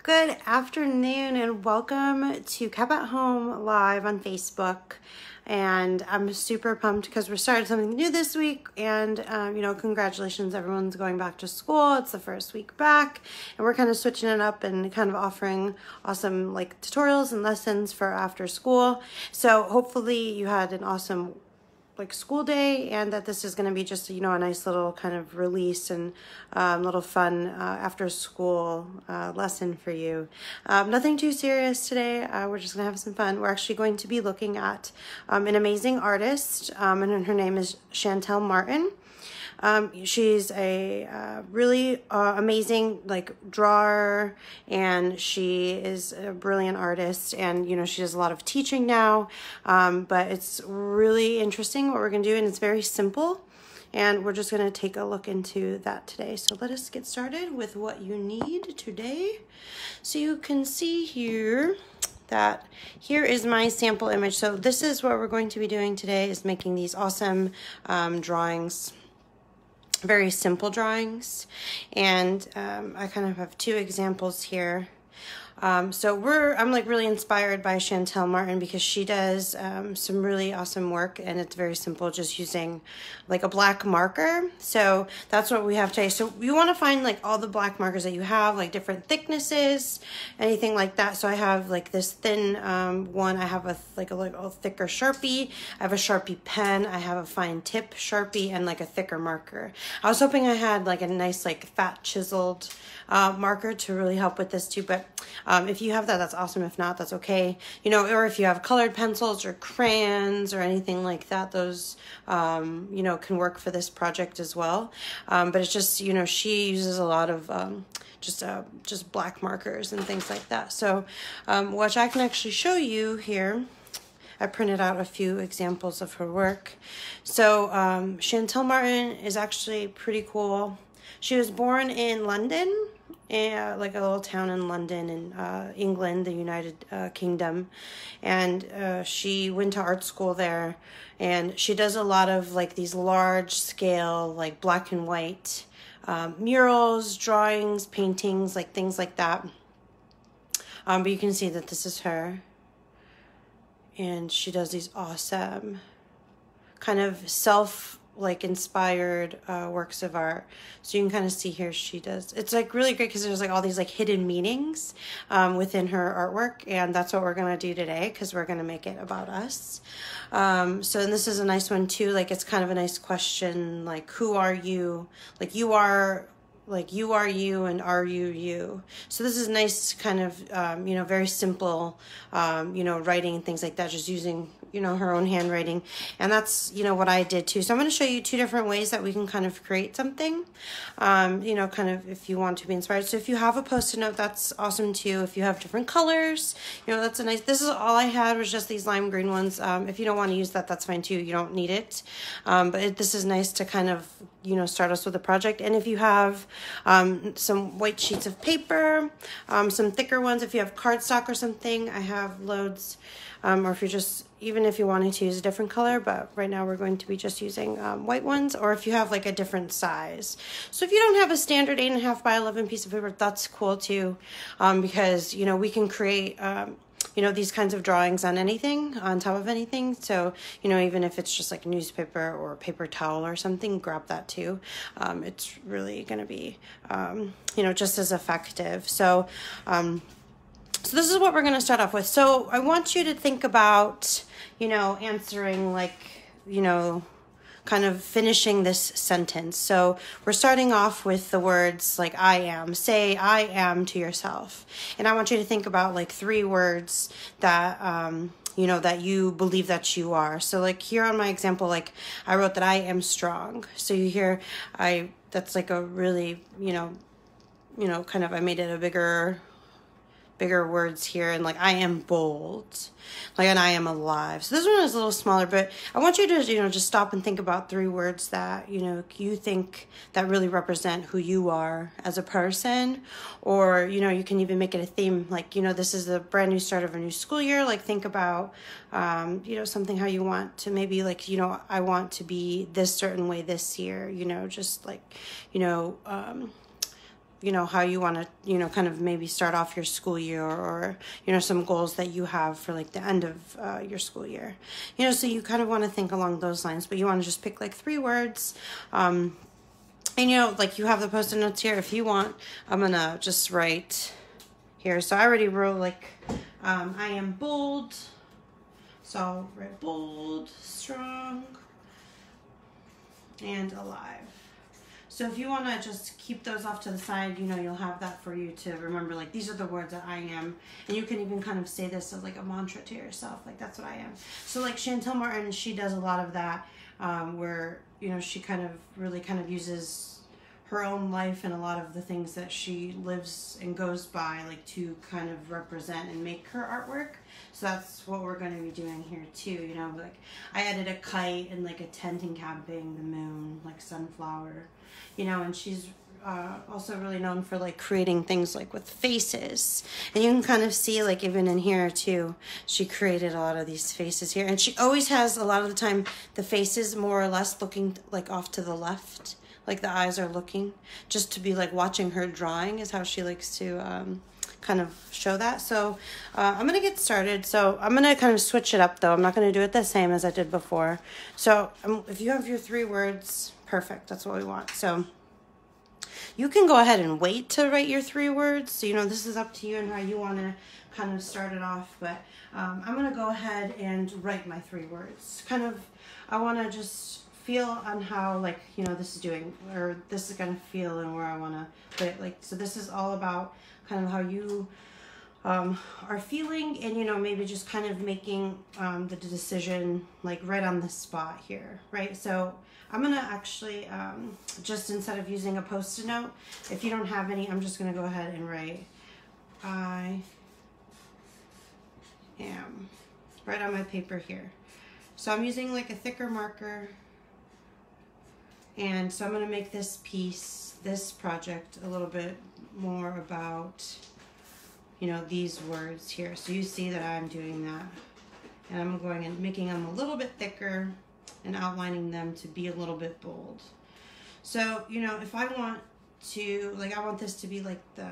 Good afternoon and welcome to Cap at Home Live on Facebook. And I'm super pumped because we're starting something new this week. And, congratulations, everyone's going back to school. It's the first week back. And we're kind of switching it up and kind of offering awesome tutorials and lessons for after school. So hopefully you had an awesome school day, and that this is going to be just a nice little kind of release and little fun after school lesson for you. Nothing too serious today. We're just gonna have some fun. We're actually going to be looking at an amazing artist, and her name is Shantell Martin. She's a really amazing drawer, and she is a brilliant artist, and she does a lot of teaching now, but it's really interesting what we're gonna do, and it's very simple, and we're just gonna take a look into that today. So let us get started with what you need today. So you can see here that here is my sample image. So this is what we're going to be doing today, is making these awesome drawings. Very simple drawings, and I kind of have two examples here. I'm really inspired by Shantell Martin because she does some really awesome work, and it's very simple, just using a black marker. So that's what we have today. So you want to find all the black markers that you have, different thicknesses, anything like that. So I have this thin one. I have a little thicker Sharpie. I have a Sharpie pen. I have a fine tip Sharpie and a thicker marker. I was hoping I had a nice fat chiseled marker to really help with this too, but if you have that, that's awesome. If not, that's okay. Or if you have colored pencils or crayons or anything like that, those, can work for this project as well. But it's just, she uses a lot of just black markers and things like that. So what I can actually show you here, I printed out a few examples of her work. So Shantell Martin is actually pretty cool. She was born in London, a little town in London in England, the United Kingdom, and she went to art school there, and she does a lot of these large scale black and white murals, drawings, paintings, things like that. But you can see that this is her, and she does these awesome kind of inspired works of art. So you can kind of see here she does, it's really great because there's all these hidden meanings within her artwork, and that's what we're gonna do today because we're gonna make it about us. And this is a nice one too. It's kind of a nice question, who are you? You are you are you, and are you you? So this is nice kind of very simple writing and things like that, just using her own handwriting. And that's what I did too. So I'm going to show you two different ways that we can kind of create something, kind of if you want to be inspired. So if you have a Post-it note, that's awesome too. If you have different colors, that's a nice, this is all I had was just these lime green ones. If you don't want to use that, that's fine too. You don't need it. But this is nice to kind of start us with a project. And if you have some white sheets of paper, some thicker ones, if you have cardstock or something, I have loads. Or if you're just, even if you wanted to use a different color, but right now we're going to be just using white ones, or if you have a different size. So if you don't have a standard 8.5 by 11 piece of paper, that's cool too, because we can create these kinds of drawings on anything, on top of anything. So even if it's just newspaper or paper towel or something, grab that too. It's really going to be just as effective. So so this is what we're going to start off with. So I want you to think about, answering kind of finishing this sentence. So we're starting off with the words I am. Say I am to yourself. And I want you to think about 3 words that, that you believe that you are. So here on my example, I wrote that I am strong. So you hear that's a really, kind of, I made it a bigger words here, and I am bold, and I am alive. So this one is a little smaller, but I want you to just stop and think about 3 words that you think that really represent who you are as a person, or you can even make it a theme, this is the brand new start of a new school year. Think about something how you want to, maybe I want to be this certain way this year, just you know, how you want to, you know, kind of maybe start off your school year, or, you know, some goals that you have for like the end of your school year. You know, so you kind of want to think along those lines, but you want to just pick like 3 words. And, you know, like you have the Post-it notes here. If you want, I'm going to just write here. So I already wrote like, I am bold. So I'll write bold, strong, and alive. So if you want to just keep those off to the side, you know, you'll have that for you to remember, like, these are the words that I am. And you can even kind of say this as like a mantra to yourself, like, that's what I am. So like Shantell Martin, she does a lot of that, where, you know, she kind of really kind of uses her own life and a lot of the things that she lives and goes by, like, to kind of represent and make her artwork. So that's what we're going to be doing here too, you know, like I added a kite and like a tent encamping the moon, like sunflower, you know, and she's also really known for like creating things like with faces. And you can kind of see, like, even in here too, she created a lot of these faces here. And she always has, a lot of the time, the faces more or less looking like off to the left, like the eyes are looking, just to be like watching her drawing is how she likes to kind of show that. So I'm going to get started. So I'm going to kind of switch it up though. I'm not going to do it the same as I did before. So if you have your 3 words, perfect. That's what we want. So you can go ahead and wait to write your 3 words. So, you know, this is up to you and how you want to kind of start it off. But I'm going to go ahead and write my 3 words. Kind of, I want to just feel on how, like, you know, this is doing, or this is going to feel, and where I want to put it. Like, so this is all about kind of how you are feeling, and, you know, maybe just kind of making the decision like right on the spot here, right? So I'm gonna actually just, instead of using a Post-it note, if you don't have any, I'm just gonna go ahead and write I am right on my paper here. So I'm using like a thicker marker, and so I'm gonna make this piece, this project, a little bit more about, you know, these words here. So you see that I'm doing that, and I'm going and making them a little bit thicker and outlining them to be a little bit bold. So, you know, if I want to, like, I want this to be like the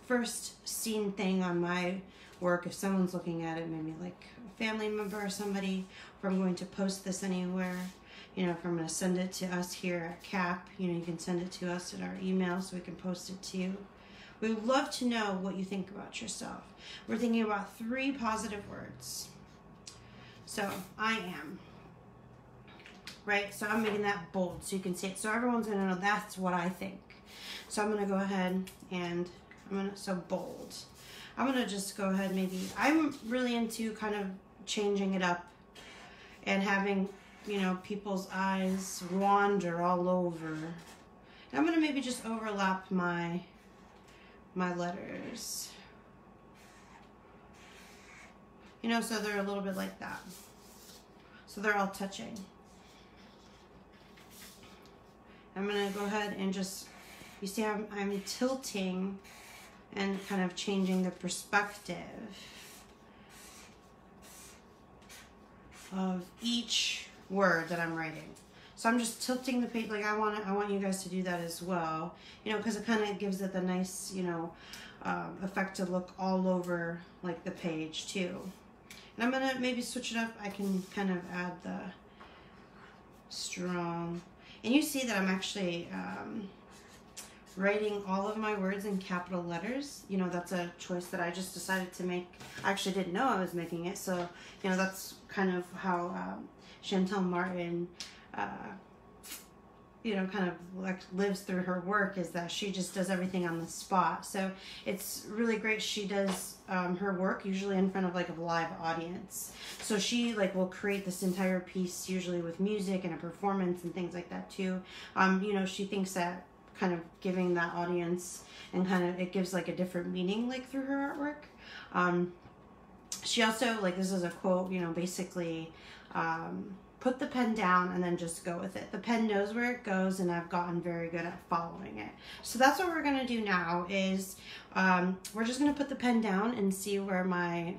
first seen thing on my work. If someone's looking at it, maybe like a family member or somebody, if I'm going to post this anywhere, you know, if I'm going to send it to us here at CAP, you know, you can send it to us in our email so we can post it to you. We would love to know what you think about yourself. We're thinking about 3 positive words. So, I am. Right? So I'm making that bold so you can see it. So everyone's going to know that's what I think. So I'm going to go ahead and so bold. I'm going to just go ahead, maybe, I'm really into kind of changing it up and having, you know, people's eyes wander all over. And I'm going to maybe just overlap my letters, you know, so they're a little bit like that. So they're all touching. I'm going to go ahead and just, you see how I'm tilting and kind of changing the perspective of each word that I'm writing. So I'm just tilting the page, like I want you guys to do that as well, you know, because it kind of gives it the nice, you know, effect to look all over like the page too. And I'm gonna maybe switch it up. I can kind of add the strong, and you see that I'm actually writing all of my words in capital letters. You know, that's a choice that I just decided to make. I actually didn't know I was making it, so, you know, that's kind of how Shantell Martin you know, kind of like lives through her work, is that she just does everything on the spot. So it's really great. She does her work usually in front of like a live audience. So she like will create this entire piece usually with music and a performance and things like that too. You know, she thinks that kind of giving that audience and kind of, it gives like a different meaning like through her artwork. She also, like, this is a quote, you know, basically, put the pen down and then just go with it. The pen knows where it goes, and I've gotten very good at following it. So that's what we're going to do now is we're just going to put the pen down and see where my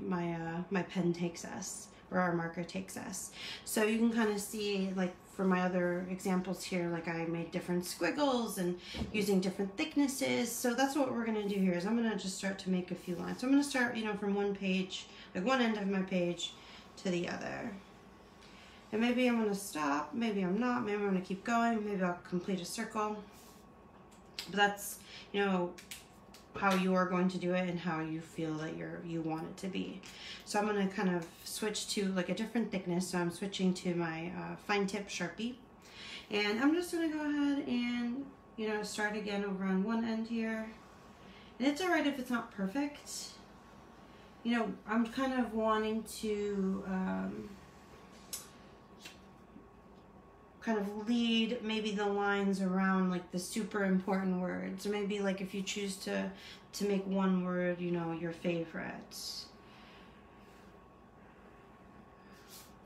pen takes us. where our marker takes us. So you can kind of see, like for my other examples here, like I made different squiggles and using different thicknesses. So that's what we're gonna do here, is I'm gonna just start to make a few lines. So I'm gonna start, you know, from one page, like one end of my page to the other. And maybe I'm gonna stop, maybe I'm not, maybe I'm gonna keep going, maybe I'll complete a circle. But that's, you know, how you are going to do it and how you feel that you want it to be. So I'm going to kind of switch to like a different thickness. So I'm switching to my fine tip Sharpie, and I'm just going to go ahead and, you know, start again over on one end here. And it's alright if it's not perfect. You know, I'm kind of wanting to kind of lead maybe the lines around like the super important words, or maybe like if you choose to make one word, you know, your favorite.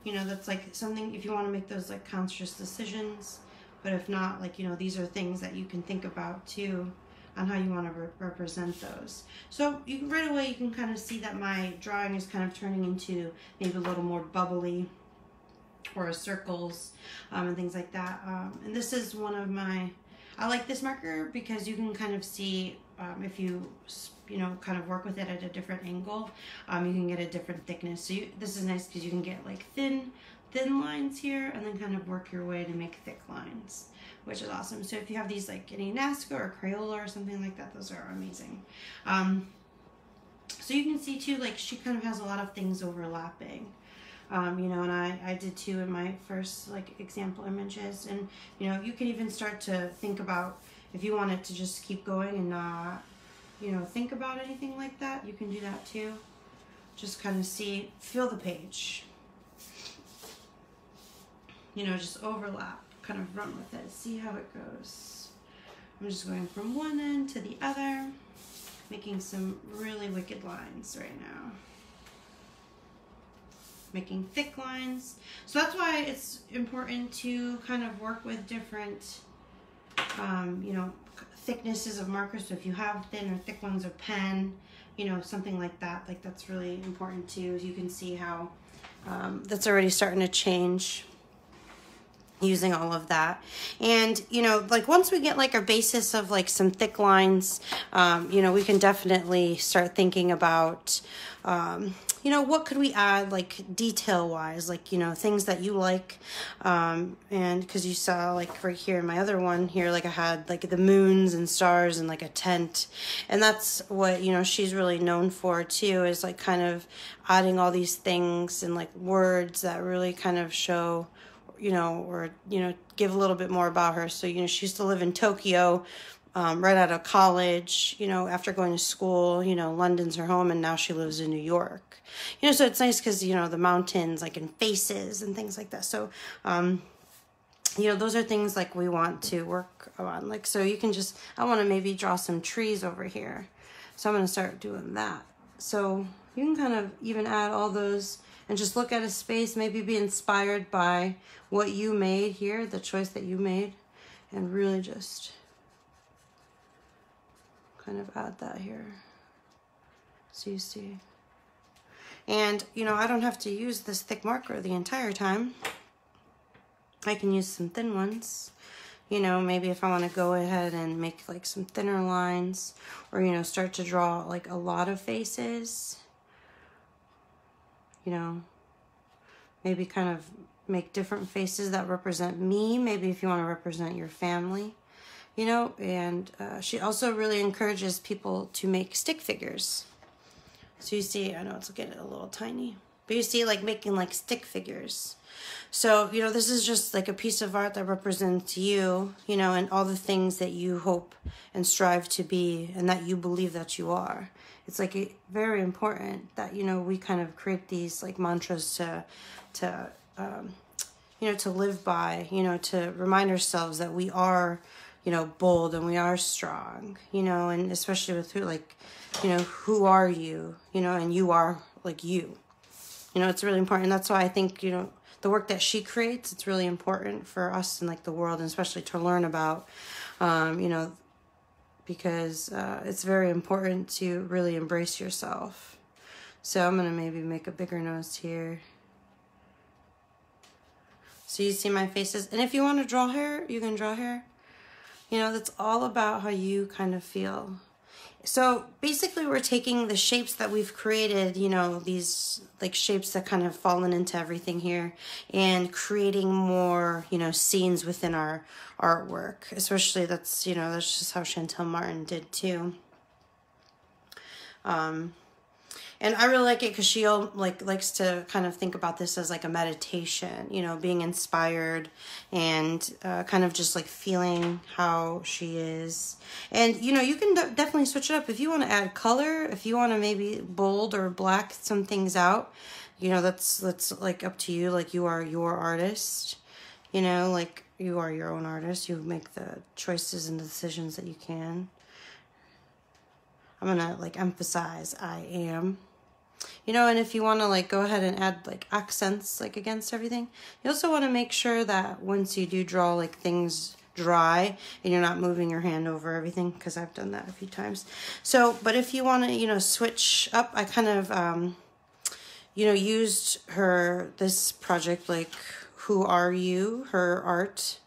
You know, that's like something, if you want to make those like conscious decisions. But if not, like, you know, these are things that you can think about too on how you want to represent those. So you can, right away you can kind of see that my drawing is kind of turning into maybe a little more bubbly, or circles and things like that. And this is one of my, I like this marker because you can kind of see if you know, kind of work with it at a different angle, you can get a different thickness. So this is nice because you can get like thin lines here and then kind of work your way to make thick lines, which is awesome. So if you have these like any Nazca or Crayola or something like that, those are amazing. So you can see too, like she kind of has a lot of things overlapping. You know, and I did too in my first like example images. And you know, you can even start to think about if you wanted to just keep going and not, you know, think about anything like that, you can do that too. Just kind of see, feel the page. You know, just overlap, kind of run with it, see how it goes. I'm just going from one end to the other, making some really wicked lines right now. Making thick lines. So that's why it's important to kind of work with different, you know, thicknesses of markers. So if you have thin or thick ones of pen, you know, something like that, like that's really important too. You can see how that's already starting to change using all of that. And you know, like once we get like our basis of like some thick lines, you know, we can definitely start thinking about you know, what could we add like detail wise, like, you know, things that you like, and because you saw like right here in my other one here, like I had like the moons and stars and like a tent, and that's what, you know, she's really known for too, is like kind of adding all these things and like words that really kind of show, you know, or, you know, give a little bit more about her. So, you know, she used to live in Tokyo, right out of college, you know, after going to school, you know, London's her home, and now she lives in New York. You know, so it's nice because, you know, the mountains, like in faces and things like that. So, you know, those are things like we want to work on. Like, so you can just, I want to maybe draw some trees over here. So I'm going to start doing that. So you can kind of even add all those and just look at a space, maybe be inspired by what you made here, the choice that you made, and really just kind of add that here. So you see. And, you know, I don't have to use this thick marker the entire time. I can use some thin ones. You know, maybe if I want to go ahead and make like some thinner lines, or, you know, start to draw like a lot of faces. You know, maybe kind of make different faces that represent me. Maybe if you want to represent your family, you know. And she also really encourages people to make stick figures. So you see, I know it's getting a little tiny, but you see like making like stick figures. So, you know, this is just like a piece of art that represents you, you know, and all the things that you hope and strive to be and that you believe that you are. It's like very important that, you know, we kind of create these like mantras to you know, to live by, you know, to remind ourselves that we are, you know, bold and we are strong, you know, and especially with who, like, you know, who are you, you know, and you are like you know, it's really important. That's why I think, you know, the work that she creates, it's really important for us in like the world, and especially to learn about, you know, because it's very important to really embrace yourself. So I'm going to maybe make a bigger nose here. So you see my faces. And if you want to draw hair, you can draw hair. You know, that's all about how you kind of feel. So basically we're taking the shapes that we've created, you know, these like shapes that kind of fallen into everything here, and creating more, you know, scenes within our artwork. Especially that's, you know, that's just how Shantell Martin did too. And I really like it because she likes to kind of think about this as like a meditation, you know, being inspired and kind of just like feeling how she is. And, you know, you can definitely switch it up. If you want to add color, if you want to maybe bold or black some things out, you know, that's like up to you. Like you are your artist, you know, like you are your own artist. You make the choices and the decisions that you can. I'm going to like emphasize I am. You know, and if you want to like go ahead and add like accents like against everything, you also want to make sure that once you do draw like things dry and you're not moving your hand over everything, because I've done that a few times. So, but if you want to, you know, switch up, I kind of, you know, used this project like Who Are You, her art,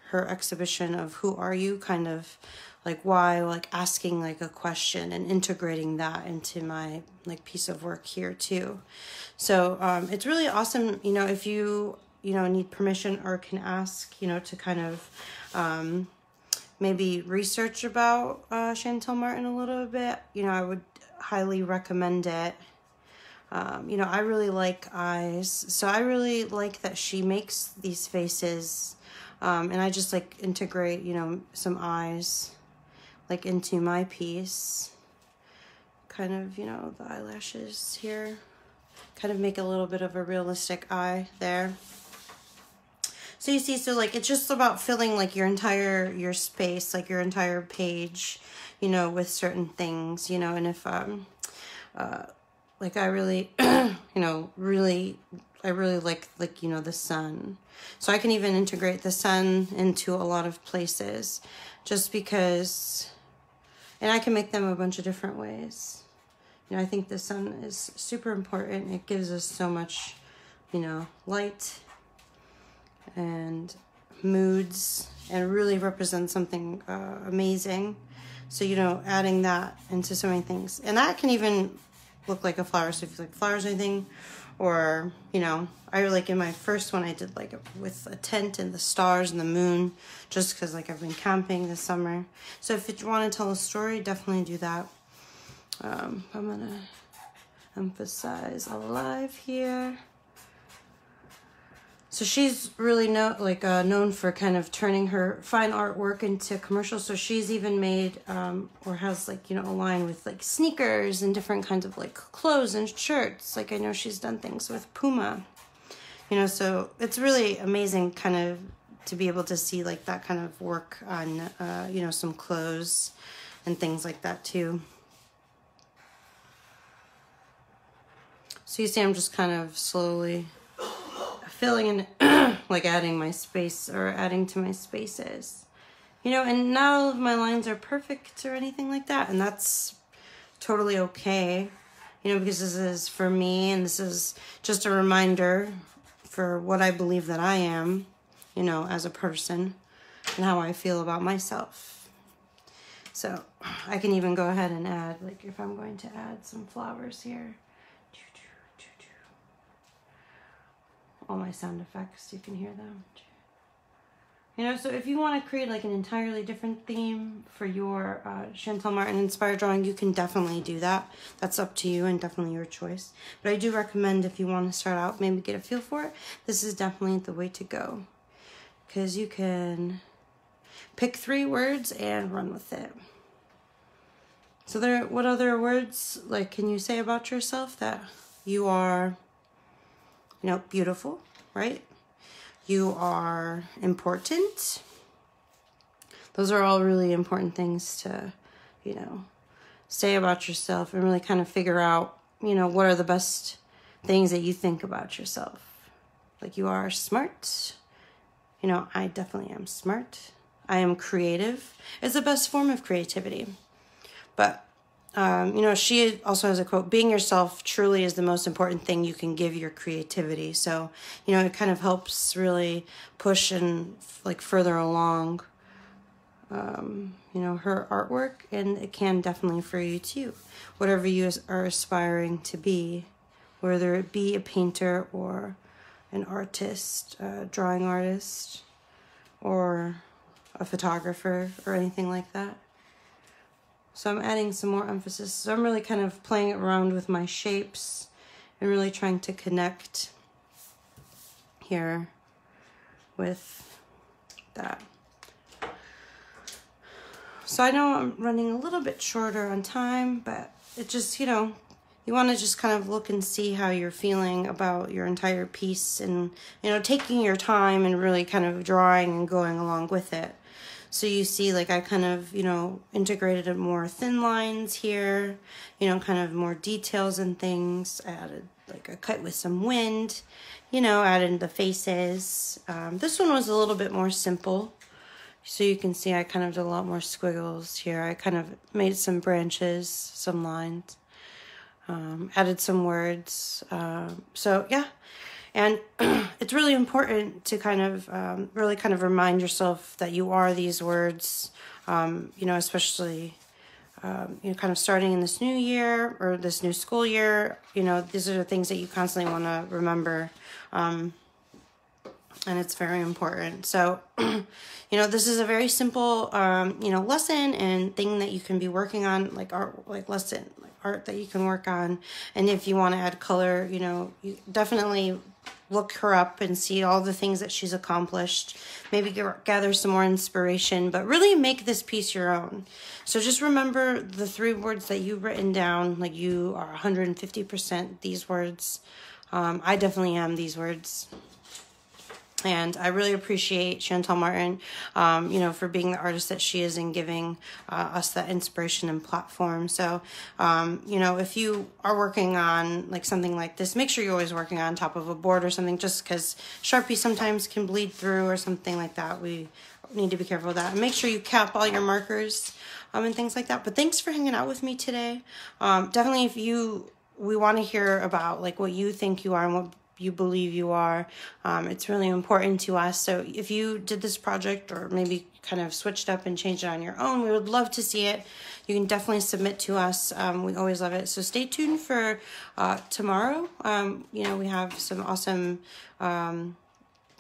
her exhibition of Who Are You, kind of like why, like asking like a question and integrating that into my like piece of work here too. So it's really awesome, you know, if you know, need permission or can ask, you know, to kind of maybe research about Shantell Martin a little bit, you know, I would highly recommend it. You know, I really like eyes, so I really like that she makes these faces, and I just like integrate, you know, some eyes like into my piece, kind of, you know, the eyelashes here, kind of make a little bit of a realistic eye there. So you see, so like it's just about filling like your space, like your entire page, you know, with certain things, you know. And if like I really you know, I really like, you know, the sun, so I can even integrate the sun into a lot of places just because. And I can make them a bunch of different ways. You know, I think the sun is super important. It gives us so much, you know, light and moods, and really represents something amazing. So, you know, adding that into so many things. And that can even look like a flower. So if you like flowers or anything, or, you know, I like in my first one I did like with a tent and the stars and the moon, just because like I've been camping this summer. So if you want to tell a story, definitely do that. I'm gonna emphasize alive here. So she's really known for kind of turning her fine artwork into commercials. So she's even made or has like, you know, a line with like sneakers and different kinds of like clothes and shirts. Like I know she's done things with Puma, you know, so it's really amazing kind of to be able to see like that kind of work on, you know, some clothes and things like that too. So you see I'm just kind of slowly filling in, like adding my space or adding to my spaces, you know, and not all of my lines are perfect or anything like that. And that's totally okay, you know, because this is for me, and this is just a reminder for what I believe that I am, you know, as a person, and how I feel about myself. So I can even go ahead and add, like if I'm going to add some flowers here, all my sound effects, you can hear them. You know, so if you want to create like an entirely different theme for your Shantell Martin inspired drawing, you can definitely do that. That's up to you and definitely your choice. But I do recommend, if you want to start out, maybe get a feel for it, this is definitely the way to go. Because you can pick 3 words and run with it. So what other words like can you say about yourself? That you are, you know, beautiful, right? You are important. Those are all really important things to, you know, say about yourself and really kind of figure out, you know, what are the best things that you think about yourself. Like you are smart. You know, I definitely am smart. I am creative. It's the best form of creativity. But you know, she also has a quote, being yourself truly is the most important thing you can give your creativity. So, you know, it kind of helps really push and like further along, you know, her artwork, and it can definitely for you too. Whatever you are aspiring to be, whether it be a painter or an artist, a drawing artist, or a photographer or anything like that. So I'm adding some more emphasis. So I'm really kind of playing around with my shapes and really trying to connect here with that. So I know I'm running a little bit shorter on time, but it just, you know, you want to just kind of look and see how you're feeling about your entire piece, and, you know, taking your time and really kind of drawing and going along with it. So you see, like, I kind of, you know, integrated more thin lines here, you know, kind of more details and things. I added like a cut with some wind, you know, added the faces. This one was a little bit more simple. So you can see I kind of did a lot more squiggles here. I kind of made some branches, some lines, added some words. So yeah, and it's really important to kind of really kind of remind yourself that you are these words, you know, especially, you know, kind of starting in this new year or this new school year. You know, these are the things that you constantly want to remember. And it's very important. So, you know, this is a very simple, you know, lesson and thing that you can be working on, like art, like lesson, like art that you can work on. And if you want to add color, you know, you definitely look her up and see all the things that she's accomplished. Maybe gather some more inspiration, but really make this piece your own. So just remember the 3 words that you've written down, like you are 150% these words. I definitely am these words. And I really appreciate Shantell Martin, you know, for being the artist that she is and giving us that inspiration and platform. So, you know, if you are working on like something like this, make sure you're always working on top of a board or something, just because Sharpie sometimes can bleed through or something like that. We need to be careful of that. And make sure you cap all your markers and things like that. But thanks for hanging out with me today. Definitely, if we want to hear about like what you think you are and what you believe you are. It's really important to us. So if you did this project or maybe kind of switched up and changed it on your own, we would love to see it. You can definitely submit to us. We always love it. So stay tuned for tomorrow. You know, we have some awesome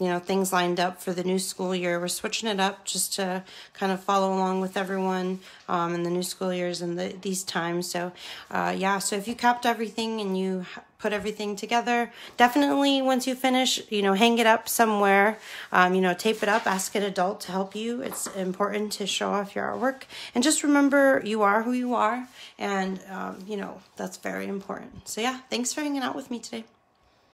you know, things lined up for the new school year. We're switching it up just to kind of follow along with everyone in the new school years and these times. So yeah, so if you capped everything and you put everything together, definitely once you finish, you know, hang it up somewhere, you know, tape it up, ask an adult to help you. It's important to show off your artwork, and just remember you are who you are, and you know, that's very important. So yeah, thanks for hanging out with me today.